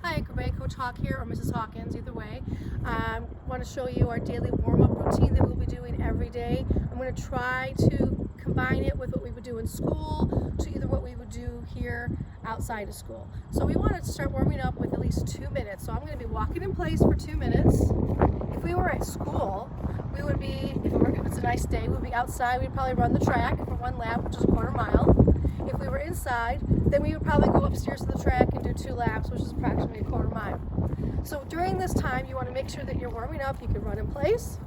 Hi, Acrobatic Coach Hawk here, or Mrs. Hawkins, either way. I want to show you our daily warm-up routine that we'll be doing every day. I'm going to try to combine it with what we would do in school to either what we would do here outside of school. So we want to start warming up with at least 2 minutes. So I'm going to be walking in place for 2 minutes. If we were at school, we would be, if it's a nice day, we'd be outside. We'd probably run the track for 1 lap, which is a quarter mile. If we were inside, then we would probably go upstairs to the track and do 2 laps, which is approximately a quarter mile. So during this time, you want to make sure that you're warming up. You can run in place.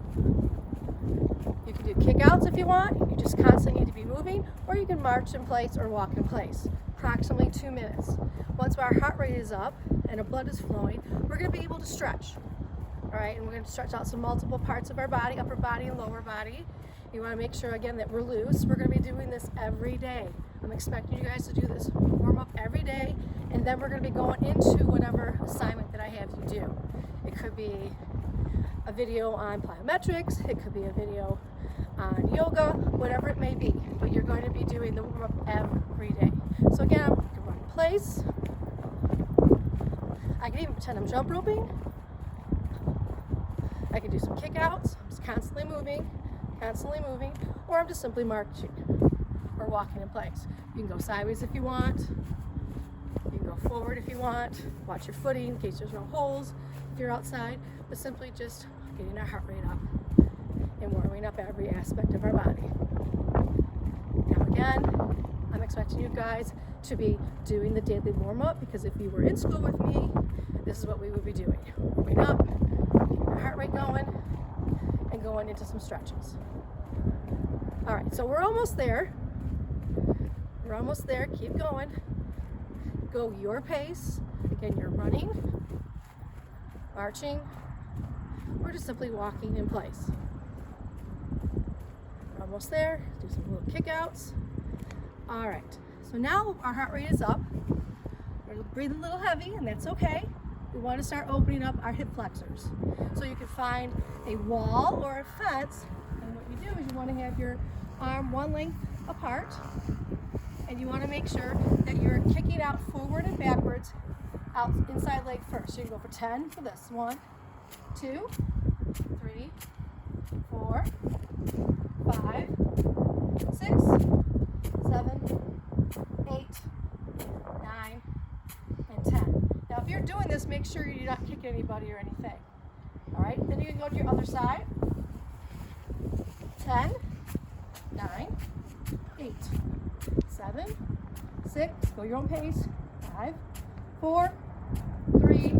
You can do kick-outs if you want. You just constantly need to be moving, or you can march in place or walk in place. Approximately 2 minutes. Once our heart rate is up and our blood is flowing, we're going to be able to stretch. All right, and we're going to stretch out some multiple parts of our body, upper body and lower body. You want to make sure, again, that we're loose. We're going to be doing this every day. I'm expecting you guys to do this warm up every day, and then we're going to be going into whatever assignment that I have you do. It could be a video on plyometrics, it could be a video on yoga, whatever it may be, but you're going to be doing the warm up every day. So again, you can run in place. I can even pretend I'm jump roping. I can do some kick-outs. I'm just constantly moving, or I'm just simply marching or walking in place. You can go sideways if you want. You can go forward if you want. Watch your footing in case there's no holes if you're outside, but simply just getting our heart rate up and warming up every aspect of our body. Now again, I'm expecting you guys to be doing the daily warm-up, because if you were in school with me, this is what we would be doing. Warming up, our heart rate going, and going into some stretches. All right, so we're almost there. We're almost there. Keep going. Go your pace. Again, you're running, marching, or just simply walking in place. We're almost there. Do some little kick-outs. All right, so now our heart rate is up. We're breathing a little heavy, and that's okay. We want to start opening up our hip flexors. So you can find a wall or a fence, and what you do is you want to have your arm one length apart, and you want to make sure that you're kicking out forward and backwards, out inside leg first. So you can go for 10 for this. 1, 2, 3, 4, 5, 6, 7, 8, 9, and 10. Now if you're doing this, make sure you're not kicking anybody or anything. All right, then you can go to your other side. 10, 9, 8, 7, 6, go your own pace, 5, 4, 3, 2,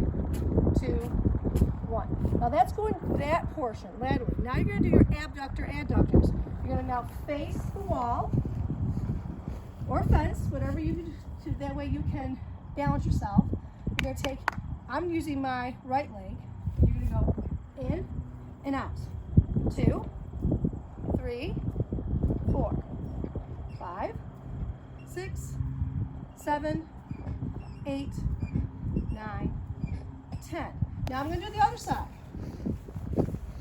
1. Now that's going that portion, laterally. Now you're going to do your adductors. You're going to now face the wall or fence, whatever you do, that way you can balance yourself. You're going to take, I'm using my right leg, and you're going to go in and out. 2, 3, 4, 5, 6, 7, 8, 9, 10. Now I'm going to do the other side.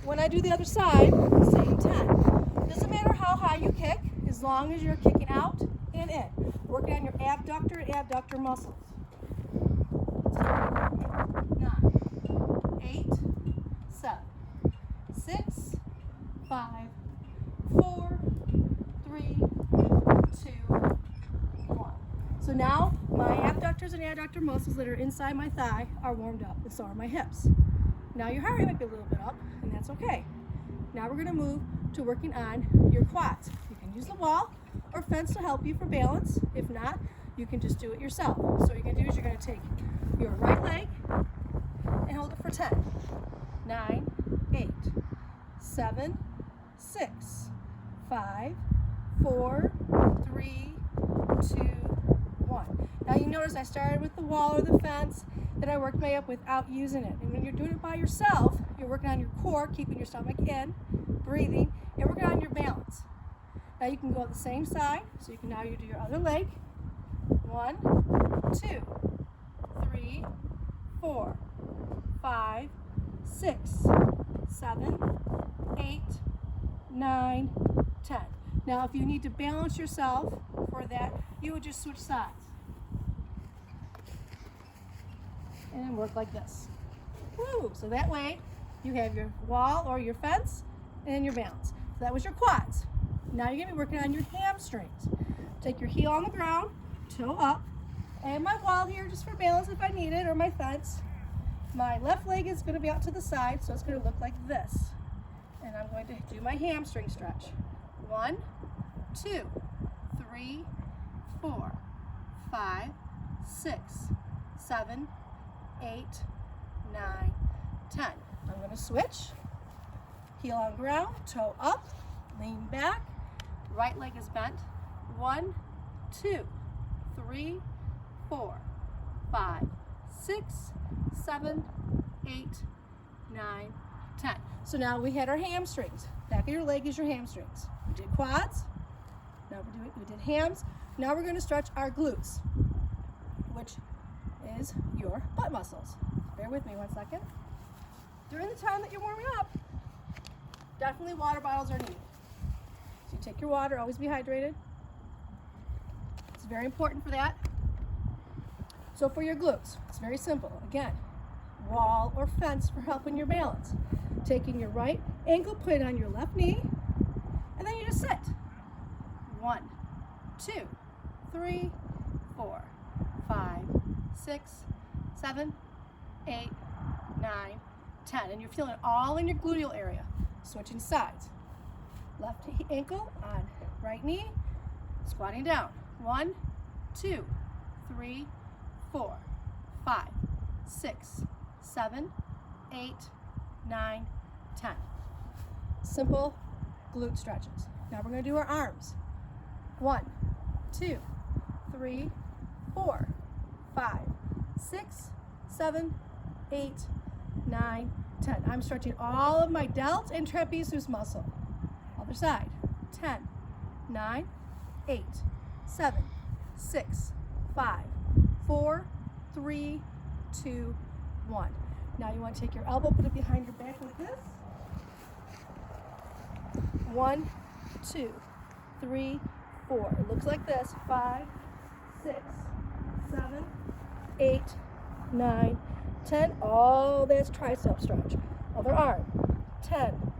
When I do the other side, same 10. It doesn't matter how high you kick, as long as you're kicking out and in. Working on your abductor and adductor muscles. 9, 8, 7, 6, 5, 4, 3, 2, 1. So now my abductors and adductor muscles that are inside my thigh are warmed up, and so are my hips. Now your heart rate might be a little bit up, and that's okay. Now we're going to move to working on your quads. You can use the wall or fence to help you for balance. If not, you can just do it yourself. So what you're going to do is you're going to take your right leg and hold it for 10, 9, 8, 7, 6, 5, 4, 3, 2, 1. Now you notice I started with the wall or the fence, then I worked my way up without using it. And when you're doing it by yourself, you're working on your core, keeping your stomach in, breathing, and working on your balance. Now you can go at the same side, so you can now do your other leg. 1, 2, 3, 4, 5, 6, 7, 8, 9, 10. Now if you need to balance yourself for that, you would just switch sides. and then work like this. Woo! So that way you have your wall or your fence and your balance. So that was your quads. Now you're gonna be working on your hamstrings. Take your heel on the ground, toe up, and my wall here just for balance if I need it, or my fence. My left leg is gonna be out to the side, so it's gonna look like this. And I'm going to do my hamstring stretch. 1, 2, 3, 4, 5, 6, 7, 8, 9, 10. I'm going to switch. Heel on ground, toe up, lean back. Right leg is bent. 1, 2, 3, 4, 5, 6, 7, 8, 9, 10. So now we had our hamstrings. Back of your leg is your hamstrings. We did quads. Now we did hams. Now we're going to stretch our glutes, which is your butt muscles. Bear with me 1 second. During the time that you're warming up, definitely water bottles are needed. So you take your water, always be hydrated. It's very important for that. So for your glutes, it's very simple. Again, wall or fence for helping your balance. Taking your right ankle, put it on your left knee, and then you just sit. 1, 2, 3, 4, 5, 6, 7, 8, 9, 10. And you're feeling it all in your gluteal area. Switching sides. Left ankle on right knee, squatting down. 1, 2, 3, 4, 5, 6, 7, 8, 9, 10. Simple glute stretches. Now we're going to do our arms. 1, 2, 3, 4, 5, 6, 7, 8, 9, 10. I'm stretching all of my delts and trapezius muscle. Other side. 10, 9, 8, 7, 6, 5, 4, 3, 2, 1. Now you want to take your elbow, put it behind your back like this. 1, 2, 3, 4. It looks like this. 5, 6, 7, 8, 9, 10. Oh, that's tricep stretch. Other arm. 10,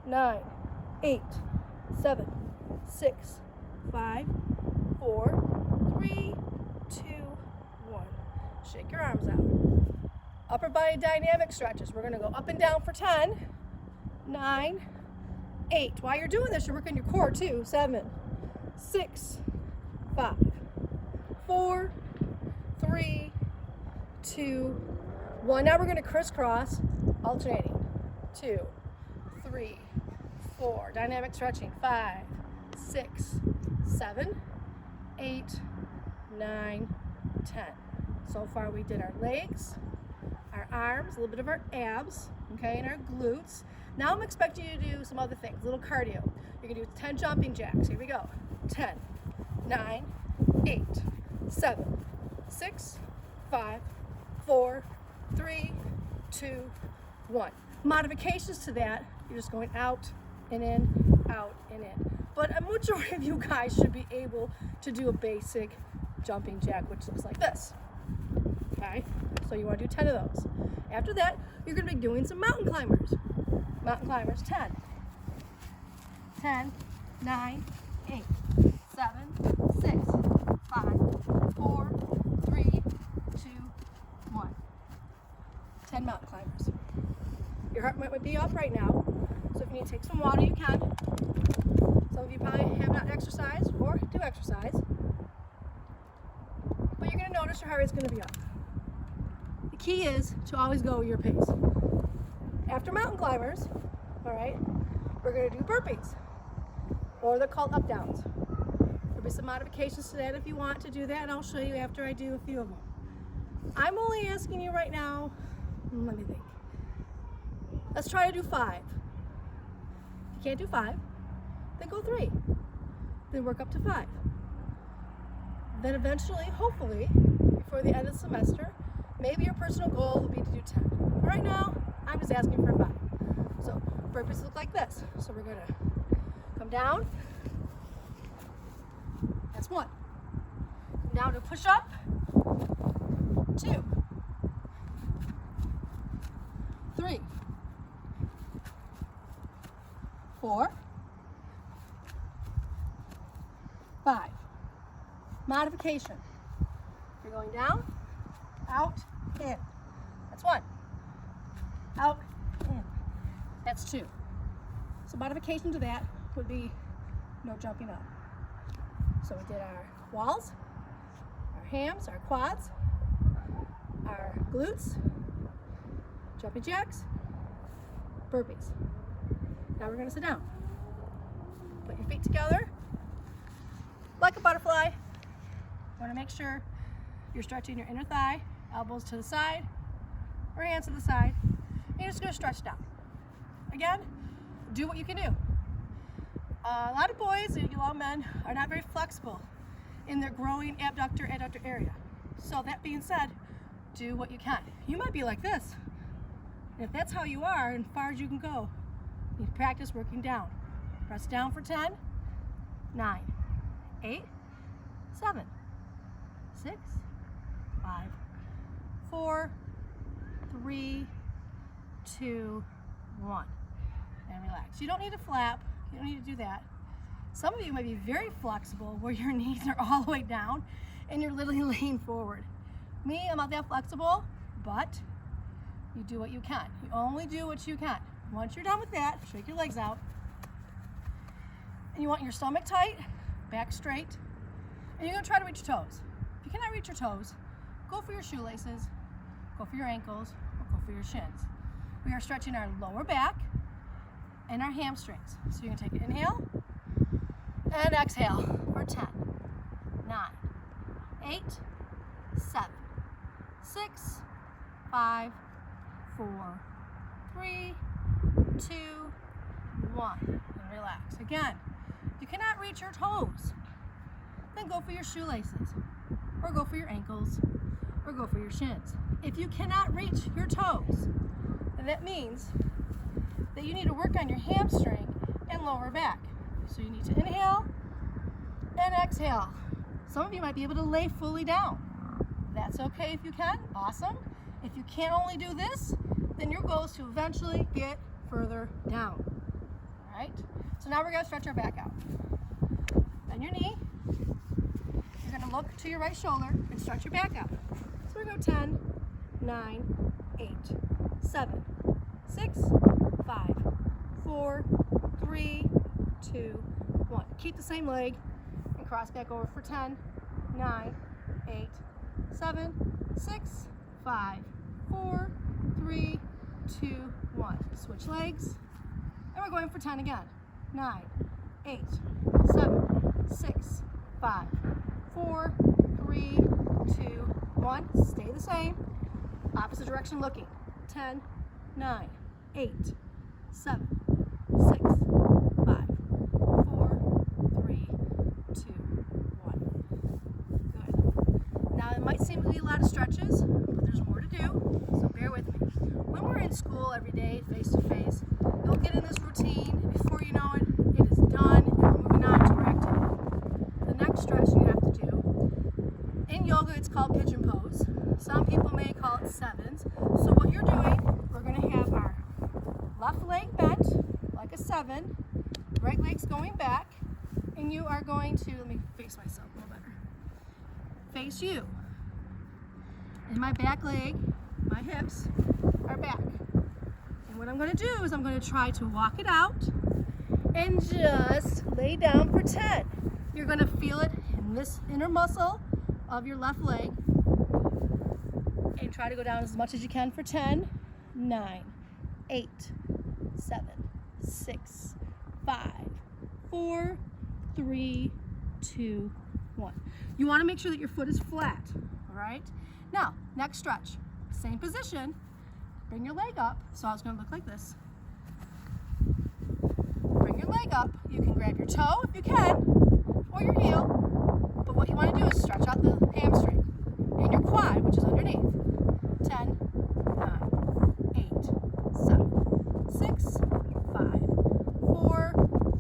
9, 8, 7, 6, 5, 4, 3, 2, 1. Shake your arms out. Upper body dynamic stretches. We're going to go up and down for 10, 9, 8. While you're doing this, you're working your core too. 7, 6, 5, 4, 3, 2, 1. Now we're going to crisscross, alternating. 2, 3, 4. Dynamic stretching. 5, 6, 7, 8, 9, 10. So far we did our legs, our arms, a little bit of our abs, okay, and our glutes. Now I'm expecting you to do some other things, a little cardio. You're gonna do 10 jumping jacks. Here we go. 10, 9, 8, 7, 6, 5, 4, 3, 2, 1. Modifications to that, you're just going out and in, out and in. But a majority of you guys should be able to do a basic jumping jack, which looks like this. Okay, so you want to do 10 of those. After that, you're going to be doing some mountain climbers. Mountain climbers, 10, 10, 9, 8, 7, 6, 5, 4, 3, 2, 1. 10 mountain climbers. Your heart might be up right now, so if you need to take some water, you can. Some of you probably have not exercised or do exercise, but you're going to notice your heart rate's going to be up. The key is to always go your pace. After mountain climbers, all right, we're going to do burpees, or they're called up downs. There'll be some modifications to that if you want to do that, and I'll show you after I do a few of them. I'm only asking you right now, let me think. Let's try to do 5. If you can't do 5, then go 3. Then work up to 5. Then eventually, hopefully, before the end of the semester, maybe your personal goal will be to do 10. But right now, I'm just asking for 5. So burpees look like this. So we're gonna come down. That's 1. Now to push up, 2. 3, 4, 5. Modification. You're going down, out, in. That's 1. Out, in. That's 2. So modification to that would be no jumping up. So we did our walls, our hams, our quads, our glutes, jumping jacks, burpees. Now we're going to sit down. Put your feet together like a butterfly. You want to make sure you're stretching your inner thigh, elbows to the side or hands to the side. And you're just going to stretch down. Again, do what you can do. A lot of boys and a lot of men are not very flexible in their growing adductor area. So that being said, do what you can. You might be like this. And if that's how you are and far as you can go, you practice working down. Press down for 10, 9, 8, 7, 6, 5, 4, 3, 2, 1. And relax. You don't need to flap. You don't need to do that. Some of you might be very flexible where your knees are all the way down and you're literally laying forward. Me, I'm not that flexible, but you do what you can. You only do what you can. Once you're done with that, shake your legs out. And you want your stomach tight, back straight, and you're gonna try to reach your toes. If you cannot reach your toes, go for your shoelaces, go for your ankles, or go for your shins. We are stretching our lower back and our hamstrings. So you're gonna take an inhale and exhale for 10, 9, 8, 7, 6, 5, 4, 3, 2, 1. And relax. Again, if you cannot reach your toes, then go for your shoelaces, or go for your ankles, or go for your shins. If you cannot reach your toes, then that means that you need to work on your hamstring and lower back. So you need to inhale and exhale. Some of you might be able to lay fully down. That's okay if you can, awesome. If you can only do this, then your goal is to eventually get further down. All right? So now we're gonna stretch our back out. Bend your knee. You're gonna look to your right shoulder and stretch your back out. So we're gonna go 10, 9, 8, 7, 6, 5, 4, 3, 2, 1. Keep the same leg and cross back over for 10, 9, 8, 7, 6, 5, 4, 3, 2, 1. Switch legs. And we're going for 10 again. 9, 8, 7, 6, 5, 4, 3, 2, 1. Stay the same. Opposite direction looking. 10, 9, 8, 7, 6, 5, 4, 3, 2, 1. Good. Now it might seem to be a lot of stretches, but there's more to do, so bear with me. When we're in school every day, face to face, you'll get in this routine, and before you know it, it is done, and we're moving on to our activity. The next stretch you have to do, in yoga it's called pigeon pose. Some people may call it sevens. So what you're doing, we're going to have our left leg bent like a 7, right leg's going back, and you are going to, let me face myself a little better, face you. And my back leg, my hips are back. And what I'm going to do is I'm going to try to walk it out and just lay down for 10. You're going to feel it in this inner muscle of your left leg. And try to go down as much as you can for 10, 9, 8, 7, 6, 5, 4, 3, 2, 1. You want to make sure that your foot is flat, all right? Now, next stretch. Same position. Bring your leg up. So it's going to look like this. Bring your leg up. You can grab your toe if you can, or your heel. But what you want to do is stretch out the hamstring and your quad, which is underneath. 10, 9, 8, 7, 6, 5, 4,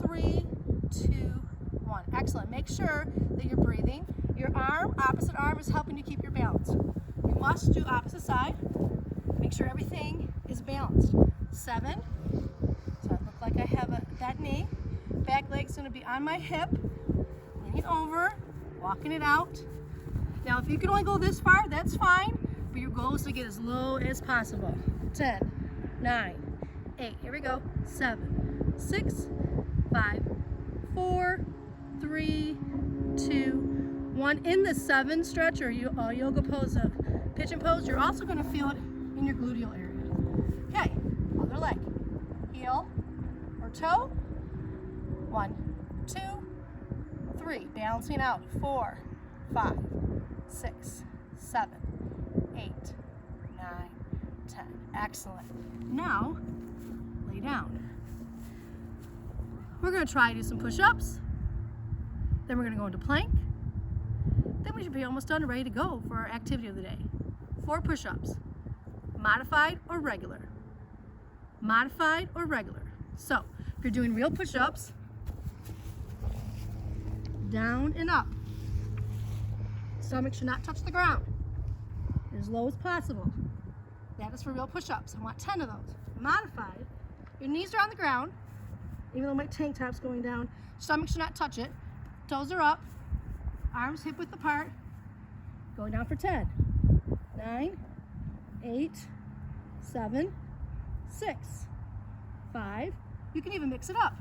3, 2, 1. Excellent. Make sure that you're breathing. Your arm, opposite arm, is helping you keep your balance. You must do opposite side. Make sure everything is balanced. 7. So I look like I have a bent knee. Back leg's gonna be on my hip. Leaning over, walking it out. Now if you can only go this far, that's fine, but your goal is to get as low as possible. 10, 9, 8, here we go. 7, 6, 5, 4, 3, 2, 1. In the 7 stretch or yoga pose of pigeon pose, you're also going to feel it in your gluteal area. Okay, other leg. Heel or toe. 1, 2, 3. Balancing out. 4, 5, 6, 7, 8, 9, 10. Excellent. Now, lay down. We're going to try to do some push-ups. Then we're going to go into plank. Then we should be almost done and ready to go for our activity of the day. 4 push-ups. Modified or regular. Modified or regular. So, if you're doing real push-ups, down and up. Stomach should not touch the ground. As low as possible. That is for real push-ups. I want 10 of those. Modified, your knees are on the ground, even though my tank top's going down. Stomach should not touch it. Toes are up. Arms hip width apart. Going down for 10. 9, 8, 7, 6, 5. You can even mix it up.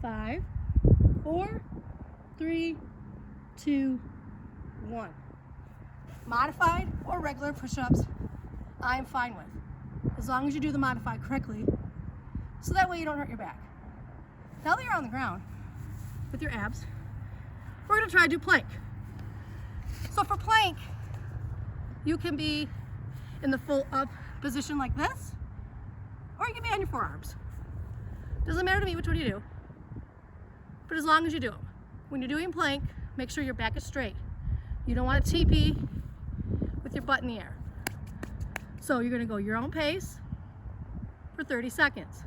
5, 4, 3, 2, 1. Modified or regular push-ups, I'm fine with, as long as you do the modified correctly, so that way you don't hurt your back. Now that you're on the ground with your abs, we're going to try to do plank. So for plank, you can be in the full up position like this, or you can be on your forearms. Doesn't matter to me which one you do, but as long as you do them. When you're doing plank, make sure your back is straight. You don't want to teepee with your butt in the air. So you're going to go your own pace for 30 seconds.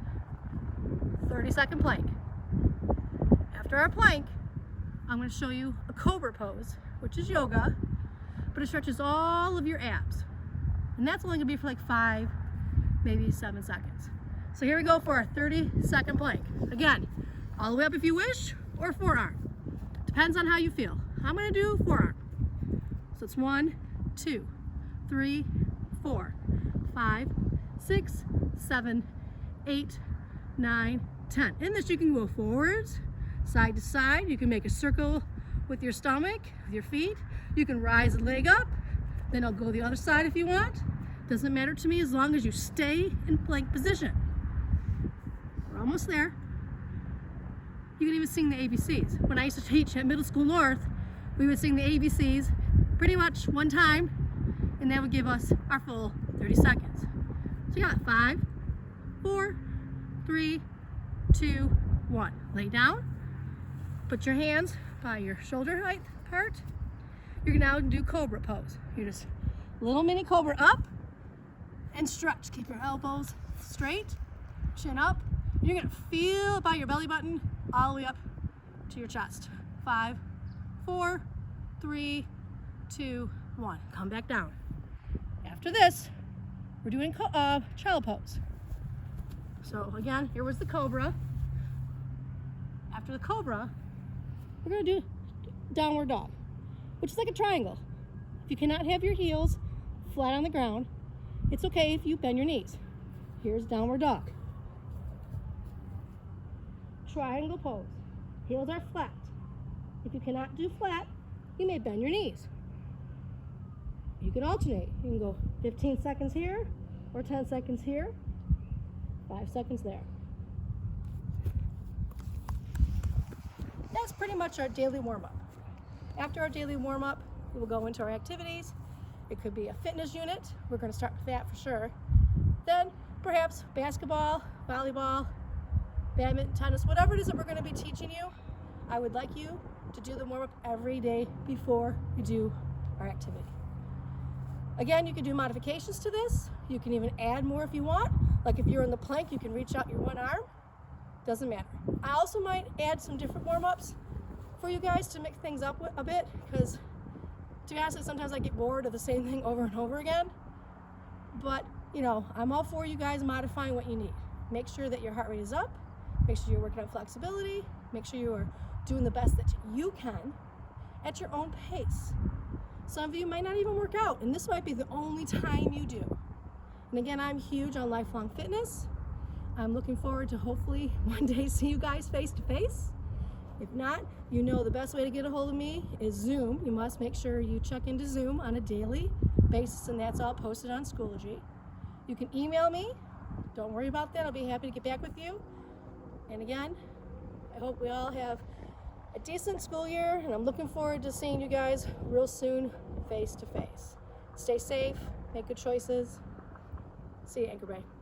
30-second plank. After our plank, I'm going to show you a cobra pose, which is yoga, but it stretches all of your abs. And that's only going to be for like 5, maybe 7 seconds. So here we go for our 30-second plank. Again, all the way up if you wish, or forearm. Depends on how you feel. I'm going to do forearm. So it's 1, 2, 3, 4, 5, 6, 7, 8, 9, 10. In this you can go forwards, side to side. You can make a circle with your stomach, with your feet. You can rise a leg up, then I'll go the other side if you want. Doesn't matter to me as long as you stay in plank position. We're almost there. You can even sing the ABCs. When I used to teach at Middle School North, we would sing the ABCs pretty much one time, and that would give us our full 30 seconds. So you got 5, 4, 3, 2, 1. Lay down. Put your hands by your shoulder height part. You're now going to do cobra pose. You're just little mini cobra up and stretch. Keep your elbows straight, chin up. You're going to feel it by your belly button all the way up to your chest. 5, 4, 3, 2, 1. Come back down. After this, we're doing child pose. So again, here was the cobra. After the cobra, we're going to do downward dog, which is like a triangle. If you cannot have your heels flat on the ground, it's okay if you bend your knees. Here's downward dog. Triangle pose. Heels are flat. If you cannot do flat, you may bend your knees. You can alternate. You can go 15 seconds here or 10 seconds here, 5 seconds there. That's pretty much our daily warm-up. After our daily warm-up, we will go into our activities. It could be a fitness unit. We're going to start with that for sure. Then perhaps basketball, volleyball, badminton, tennis, whatever it is that we're going to be teaching you. I would like you to do the warm-up every day before you do our activity. Again, you can do modifications to this. You can even add more if you want. Like if you're in the plank, you can reach out your one arm. Doesn't matter. I also might add some different warm-ups for you guys to mix things up a bit, because to be honest, sometimes I get bored of the same thing over and over again. But you know, I'm all for you guys modifying what you need. Make sure that your heart rate is up, make sure you're working on flexibility, make sure you are doing the best that you can at your own pace. Some of you might not even work out, and this might be the only time you do. And again, I'm huge on lifelong fitness. I'm looking forward to hopefully one day see you guys face to face. If not, you know the best way to get a hold of me is Zoom. You must make sure you check into Zoom on a daily basis, and that's all posted on Schoology. You can email me. Don't worry about that. I'll be happy to get back with you. And again, I hope we all have a decent school year, and I'm looking forward to seeing you guys real soon, face to face. Stay safe, make good choices. See you, Anchor Bay.